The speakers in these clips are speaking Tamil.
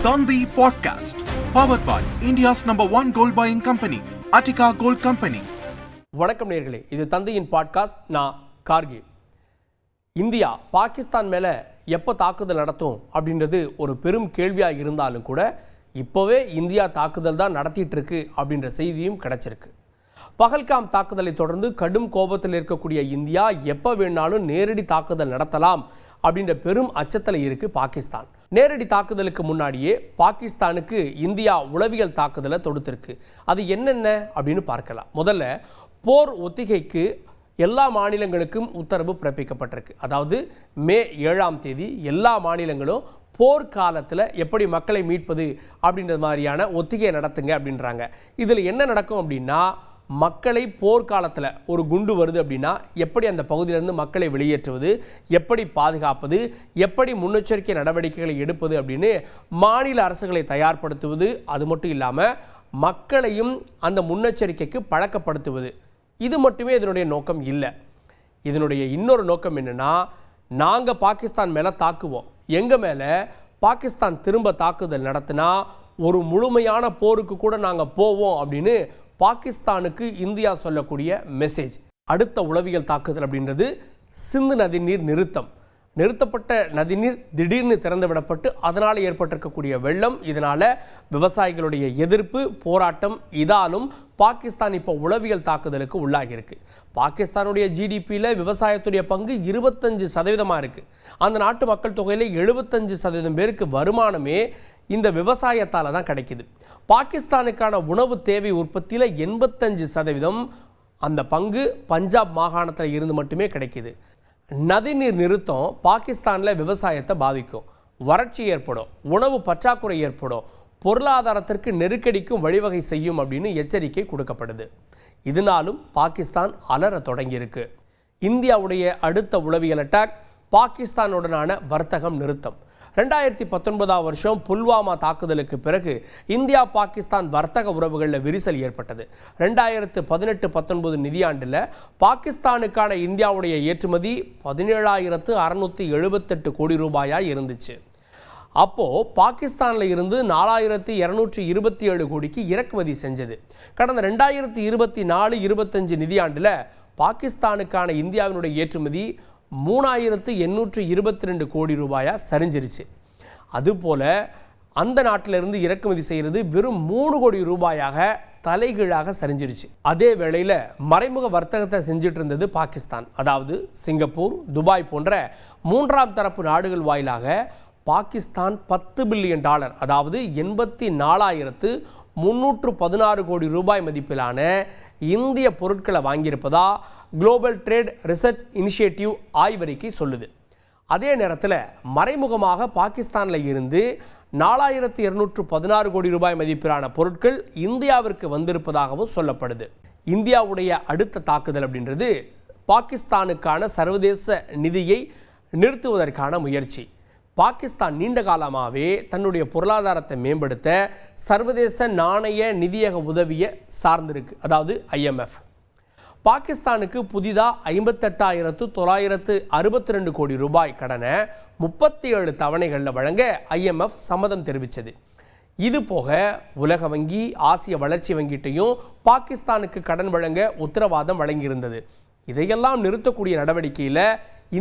Dandi Podcast, powered by India's #1 gold buying company, Attica Gold Company. வணக்கம் நேயர்களே, இது தந்தையின் பாட்காஸ்ட். நான் கார்கி. இந்தியா பாகிஸ்தான் மேலே எப்போ தாக்குதல் நடத்தும் அப்படின்றது ஒரு பெரும் கேள்வியாக இருந்தாலும் கூட இப்போவே இந்தியா தாக்குதல் தான் நடத்திட்டு இருக்கு அப்படின்ற செய்தியும் கிடைச்சிருக்கு. பகல்காம் தாக்குதலை தொடர்ந்து கடும் கோபத்தில் இருக்கக்கூடிய இந்தியா எப்போ வேணாலும் நேரடி தாக்குதல் நடத்தலாம் அப்படின்ற பெரும் அச்சத்தில் இருக்கு பாகிஸ்தான். நேரடி தாக்குதலுக்கு முன்னாடியே பாகிஸ்தானுக்கு இந்தியா உளவியல் தாக்குதலை தொடுத்திருக்கு. அது என்னென்ன அப்படின்னு பார்க்கலாம். முதல்ல போர் ஒத்திகைக்கு எல்லா மாநிலங்களுக்கும் உத்தரவு பிறப்பிக்கப்பட்டிருக்கு. அதாவது மே 7ஆம் தேதி எல்லா மாநிலங்களும் போர்க்காலத்தில் எப்படி மக்களை மீட்பது அப்படின்ற மாதிரியான ஒத்திகை நடத்துங்க அப்படின்றாங்க. இதில் என்ன நடக்கும் அப்படின்னா, மக்களை போர்க்காலத்தில் ஒரு குண்டு வருது அப்படின்னா எப்படி அந்த பகுதியிலிருந்து மக்களை வெளியேற்றுவது, எப்படி பாதுகாப்பது, எப்படி முன்னெச்சரிக்கை நடவடிக்கைகளை எடுப்பது அப்படின்னு மாநில அரசுகளை தயார்படுத்துவது. அது மட்டும் இல்லாமல் மக்களையும் அந்த முன்னெச்சரிக்கைக்கு பழக்கப்படுத்துவது. இது மட்டுமே இதனுடைய நோக்கம் இல்லை. இதனுடைய இன்னொரு நோக்கம் என்னென்னா, நாங்கள் பாகிஸ்தான் மேலே தாக்குவோம், எங்கள் மேலே பாகிஸ்தான் திரும்ப தாக்குதல் நடத்தினா ஒரு முழுமையான போருக்கு கூட நாங்கள் போவோம் அப்படின்னு பாகிஸ்தானுக்கு இந்தியா சொல்லக்கூடிய மெசேஜ். அடுத்த உளவியல் தாக்குதல் அப்படின்றது சிந்து நதிநீர் நிறுத்தம். நிறுத்தப்பட்ட நதிநீர் திடீர்னு திறந்து விடப்பட்டு அதனால் ஏற்பட்டிருக்கக்கூடிய வெள்ளம், இதனால் விவசாயிகளுடைய எதிர்ப்பு போராட்டம், இதாலும் பாகிஸ்தான் இப்போ உளவியல் தாக்குதலுக்கு உள்ளாகியிருக்கு. பாகிஸ்தானுடைய ஜிடிபியில் விவசாயத்துடைய பங்கு 25% இருக்குது. அந்த நாட்டு மக்கள் தொகையில் 75% பேருக்கு வருமானமே இந்த விவசாயத்தால் தான் கிடைக்குது. பாகிஸ்தானுக்கான உணவு தேவை உற்பத்தியில் 85% அந்த பங்கு பஞ்சாப் மாகாணத்தில் இருந்து மட்டுமே கிடைக்குது. நதிநீர் நிறுத்தம் பாகிஸ்தானில் விவசாயத்தை பாதிக்கும், வறட்சி ஏற்படும், உணவு பற்றாக்குறை ஏற்படும், பொருளாதாரத்திற்கு நெருக்கடிக்கும் வழிவகை செய்யும் அப்படின்னு எச்சரிக்கை கொடுக்கப்படுது. இதனாலும் பாகிஸ்தான் அலற தொடங்கியிருக்கு. இந்தியாவுடைய அடுத்த உளவியல் அட்டாக் பாகிஸ்தானுடனான வர்த்தகம் நிறுத்தம். 2019ஆம் வருஷம் புல்வாமா தாக்குதலுக்கு பிறகு இந்தியா பாகிஸ்தான் வர்த்தக உறவுகளில் விரிசல் ஏற்பட்டது. 2018-19 நிதியாண்டில் பாகிஸ்தானுக்கான இந்தியாவுடைய ஏற்றுமதி 17,678 கோடி ரூபாயாக இருந்துச்சு. அப்போது பாகிஸ்தானில் இருந்து 4,227 கோடிக்கு இறக்குமதி செஞ்சது. கடந்த 2024-25 நிதியாண்டில் பாகிஸ்தானுக்கான இந்தியாவினுடைய ஏற்றுமதி 3,822 கோடி ரூபாயாக சரிஞ்சிருச்சு. அதுபோல் அந்த நாட்டிலிருந்து இறக்குமதி செய்கிறது வெறும் 3 கோடி ரூபாயாக தலைகீழாக சரிஞ்சிருச்சு. அதே வேளையில் மறைமுக வர்த்தகத்தை செஞ்சுட்டு இருந்தது பாகிஸ்தான். அதாவது சிங்கப்பூர், துபாய் போன்ற 3ஆம் தரப்பு நாடுகள் வாயிலாக பாகிஸ்தான் $10 பில்லியன், அதாவது 84,316 கோடி ரூபாய் மதிப்பிலான இந்திய பொருட்களை வாங்கியிருப்பதா குளோபல் ட்ரேட் ரிசர்ச் இனிஷியேட்டிவ் ஆய்வறிக்கை சொல்லுது. அதே நேரத்தில் மறைமுகமாக பாகிஸ்தானில் இருந்து 4,216 கோடி ரூபாய் மதிப்பிலான பொருட்கள் இந்தியாவிற்கு வந்திருப்பதாகவும் சொல்லப்படுது. இந்தியாவுடைய அடுத்த தாக்குதல் அப்படின்றது பாகிஸ்தானுக்கான சர்வதேச நிதியை நிறுத்துவதற்கான முயற்சி. பாகிஸ்தான் நீண்ட காலமாகவே தன்னுடைய பொருளாதாரத்தை மேம்படுத்த சர்வதேச நாணய நிதியக உதவியை சார்ந்திருக்கு, அதாவது IMF. பாகிஸ்தானுக்கு புதிதாக 58,962 கோடி ரூபாய் கடனை 37 தவணைகளில் வழங்க IMF சம்மதம் தெரிவித்தது. இது போக உலக வங்கி, ஆசிய வளர்ச்சி வங்கிட்டையும் பாகிஸ்தானுக்கு கடன் வழங்க உத்தரவாதம் வழங்கியிருந்தது. இதையெல்லாம் நிறுத்தக்கூடிய நடவடிக்கையில்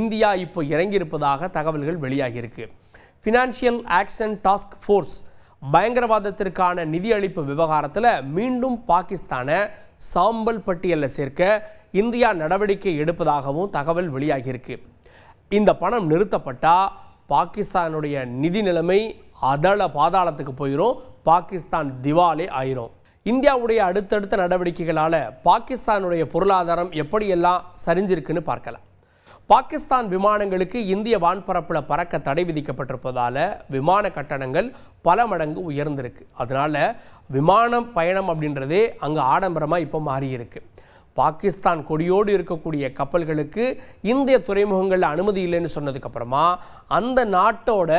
இந்தியா இப்போ இறங்கியிருப்பதாக தகவல்கள் வெளியாகியிருக்கு. ஃபினான்ஷியல் ஆக்ஷன் டாஸ்க் ஃபோர்ஸ் பயங்கரவாதத்திற்கான நிதி அளிப்பு விவகாரத்தில் மீண்டும் பாகிஸ்தானை சாம்பல் பட்டியலில் சேர்க்க இந்தியா நடவடிக்கை எடுப்பதாகவும் தகவல் வெளியாகியிருக்கு. இந்த பணம் நிறுத்தப்பட்டால் பாகிஸ்தானுடைய நிதி நிலைமை அதள பாதாளத்துக்கு போயிடும், பாகிஸ்தான் திவாலே ஆயிரும். இந்தியாவுடைய அடுத்தடுத்த நடவடிக்கைகளால் பாகிஸ்தானுடைய பொருளாதாரம் எப்படியெல்லாம் சரிஞ்சிருக்குன்னு பார்க்கலாம். பாகிஸ்தான் விமானங்களுக்கு இந்திய வான்பரப்பில் பறக்க தடை விதிக்கப்பட்டிருப்பதால் விமான கட்டணங்கள் பல மடங்கு உயர்ந்திருக்கு. அதனால் விமான பயணம் அப்படின்றதே அங்கே ஆடம்பரமாக இப்போ மாறியிருக்கு. பாகிஸ்தான் கொடியோடு இருக்கக்கூடிய கப்பல்களுக்கு இந்திய துறைமுகங்களில் அனுமதி இல்லைன்னு சொன்னதுக்கப்புறமா அந்த நாட்டோட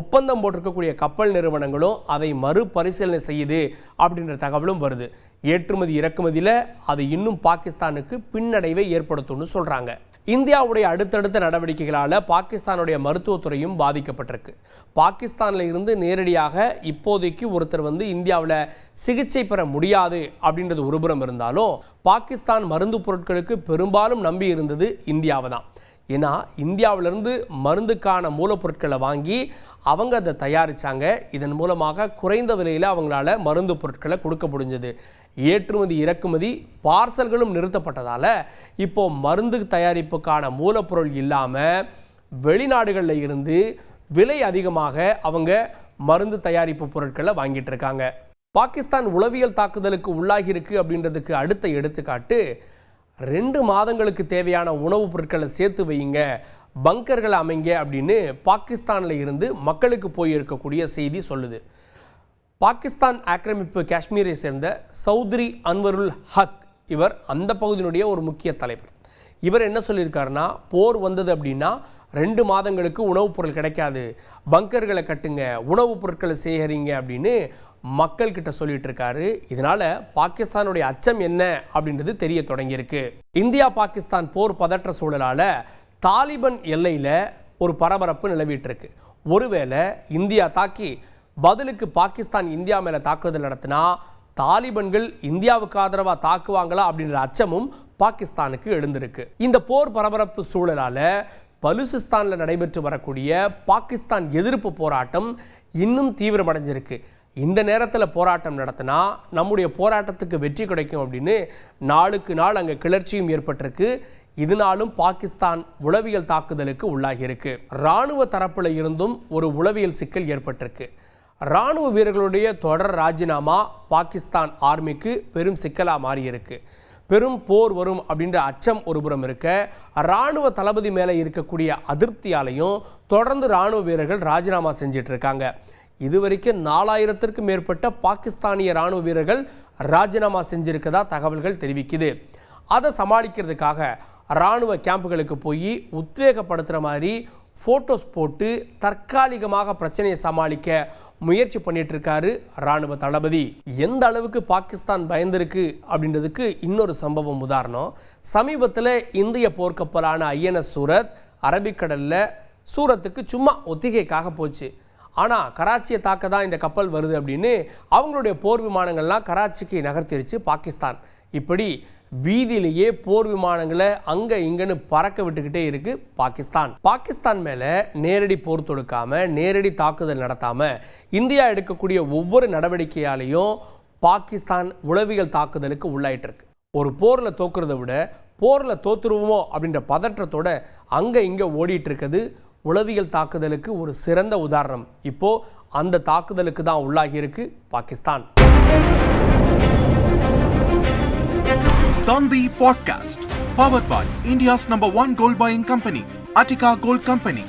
ஒப்பந்தம் போட்டிருக்கக்கூடிய கப்பல் நிறுவனங்களும் அதை மறுபரிசீலனை செய்யுது அப்படின்ற தகவலும் வருது. ஏற்றுமதி இறக்குமதியில் அது இன்னும் பாகிஸ்தானுக்கு பின்னடைவை ஏற்படுத்தும்னு சொல்கிறாங்க. இந்தியாவுடைய அடுத்தடுத்த நடவடிக்கைகளால் பாகிஸ்தானுடைய மருத்துவத்துறையும் பாதிக்கப்பட்டிருக்கு. பாகிஸ்தானில் இருந்து நேரடியாக இப்போதைக்கு ஒருத்தர் இந்தியாவில் சிகிச்சை பெற முடியாது அப்படின்றது ஒருபுறம் இருந்தாலும், பாகிஸ்தான் மருந்து பொருட்களுக்கு பெரும்பாலும் நம்பி இருந்தது இந்தியாவை தான். ஏன்னா இந்தியாவிலிருந்து மருந்துக்கான மூலப்பொருட்களை வாங்கி அவங்க அதை தயாரித்தாங்க. இதன் மூலமாக குறைந்த விலையில் அவங்களால மருந்து பொருட்களை கொடுக்க முடிஞ்சது. ஏற்றுமதி இறக்குமதி பார்சல்களும் நிறுத்தப்பட்டதால் இப்போது மருந்து தயாரிப்புக்கான மூலப்பொருள் இல்லாமல் வெளிநாடுகளில் இருந்து விலை அதிகமாக அவங்க மருந்து தயாரிப்பு பொருட்களை வாங்கிட்டு இருக்காங்க. பாகிஸ்தான் உளவியல் தாக்குதலுக்கு உள்ளாகி இருக்கு அப்படின்றதுக்கு அடுத்த எடுத்துக்காட்டு, 2 மாதங்களுக்கு தேவையான உணவுப் பொருட்களை சேர்த்து வையுங்க, பங்கர்கள் அமைங்க அப்படின்னு பாகிஸ்தானில் இருந்து மக்களுக்கு போயிருக்கக்கூடிய செய்தி சொல்லுது. பாகிஸ்தான் ஆக்கிரமிப்பு காஷ்மீரை சேர்ந்த சௌத்ரி அன்வருல் ஹக், இவர் அந்த பகுதியினுடைய ஒரு முக்கிய தலைவர். இவர் என்ன சொல்லியிருக்காருன்னா, போர் வந்தது அப்படின்னா 2 மாதங்களுக்கு உணவுப் பொருள் கிடைக்காது, பங்கர்களை கட்டுங்க, உணவுப் பொருட்களை சேகரிங்க அப்படின்னு மக்கள்கிட்ட சொல்லிட்டு இருக்காரு. இதனால பாகிஸ்தானுடைய அச்சம் என்ன அப்படின்றது தெரிய தொடங்கியிருக்கு. இந்தியா பாகிஸ்தான் போர் பதற்ற சூழலால தாலிபான் எல்லையில் ஒரு பரபரப்பு நிலவிட்டு இருக்கு. ஒருவேளை இந்தியா தாக்கி பதிலுக்கு பாகிஸ்தான் இந்தியா மேலே தாக்குதல் நடத்தினா தாலிபான்கள் இந்தியாவுக்கு ஆதரவாக தாக்குவாங்களா அப்படின்ற அச்சமும் பாகிஸ்தானுக்கு எழுந்திருக்கு. இந்த போர் பரபரப்பு சூழலால பலுசிஸ்தானில் நடைபெற்று வரக்கூடிய பாகிஸ்தான் எதிர்ப்பு போராட்டம் இன்னும் தீவிரமடைஞ்சிருக்கு. இந்த நேரத்தில் போராட்டம் நடத்தினா நம்முடைய போராட்டத்துக்கு வெற்றி கிடைக்கும் அப்படின்னு நாளுக்கு நாள் அங்கே கிளர்ச்சியும் ஏற்பட்டிருக்கு. இதனாலும் பாகிஸ்தான் உளவியல் தாக்குதலுக்கு உள்ளாகியிருக்கு. இராணுவ தரப்பில் இருந்தும் ஒரு உளவியல் சிக்கல் ஏற்பட்டிருக்கு. இராணுவ வீரர்களுடைய தொடர் ராஜினாமா பாகிஸ்தான் ஆர்மிக்கு பெரும் சிக்கலாக மாறியிருக்கு. பெரும் போர் வரும் அப்படின்ற அச்சம் ஒருபுறம் இருக்க, இராணுவ தளபதி மேலே இருக்கக்கூடிய அதிருப்தியாலையும் தொடர்ந்து இராணுவ வீரர்கள் ராஜினாமா செஞ்சிட்டு இருக்காங்க. இதுவரைக்கும் 4000த்திற்கும் மேற்பட்ட பாகிஸ்தானிய இராணுவ வீரர்கள் ராஜினாமா செஞ்சிருக்கதா தகவல்கள் தெரிவிக்குது. அதை சமாளிக்கிறதுக்காக இராணுவ கேம்புகளுக்கு போய் உத்வேகப்படுத்துகிற மாதிரி ஃபோட்டோஸ் போட்டு தற்காலிகமாக பிரச்சனையை சமாளிக்க முயற்சி பண்ணிட்டு இருக்காரு இராணுவ தளபதி. எந்த அளவுக்கு பாகிஸ்தான் பயந்திருக்கு அப்படின்றதுக்கு இன்னொரு சம்பவம் உதாரணம். சமீபத்தில் இந்திய போர்க்கப்பலான INS சூரத் அரபிக்கடலில் சூரத்துக்கு சும்மா ஒத்திகைக்காக போச்சு. ஆனால் கராச்சியை தாக்க தான் இந்த கப்பல் வருது அப்படின்னு அவங்களுடைய போர் விமானங்கள்லாம் கராச்சிக்கு நகர்த்திருச்சு பாகிஸ்தான். இப்படி வீதியிலேயே போர் விமானங்களை அங்கே இங்கன்னு பறக்க விட்டுக்கிட்டே இருக்கு பாகிஸ்தான். பாகிஸ்தான் மேலே நேரடி போர் தொடுக்காம, நேரடி தாக்குதல் நடத்தாம இந்தியா எடுக்கக்கூடிய ஒவ்வொரு நடவடிக்கையாலையும் பாகிஸ்தான் உளவியல் தாக்குதலுக்கு உள்ளாயிட்டு இருக்கு. ஒரு போரில் தோக்குறதை விட போரில் தோத்துருவோமோ அப்படின்ற பதற்றத்தோட அங்கே இங்கே ஓடிட்டு இருக்குது உளவியல் தாக்குதலுக்கு ஒரு சிறந்த உதாரணம். இப்போ அந்த தாக்குதலுக்கு தான் உள்ளாகி இருக்கு Pakistan. Tandi Podcast, powered by India's #1 gold buying company, Attica Gold Company.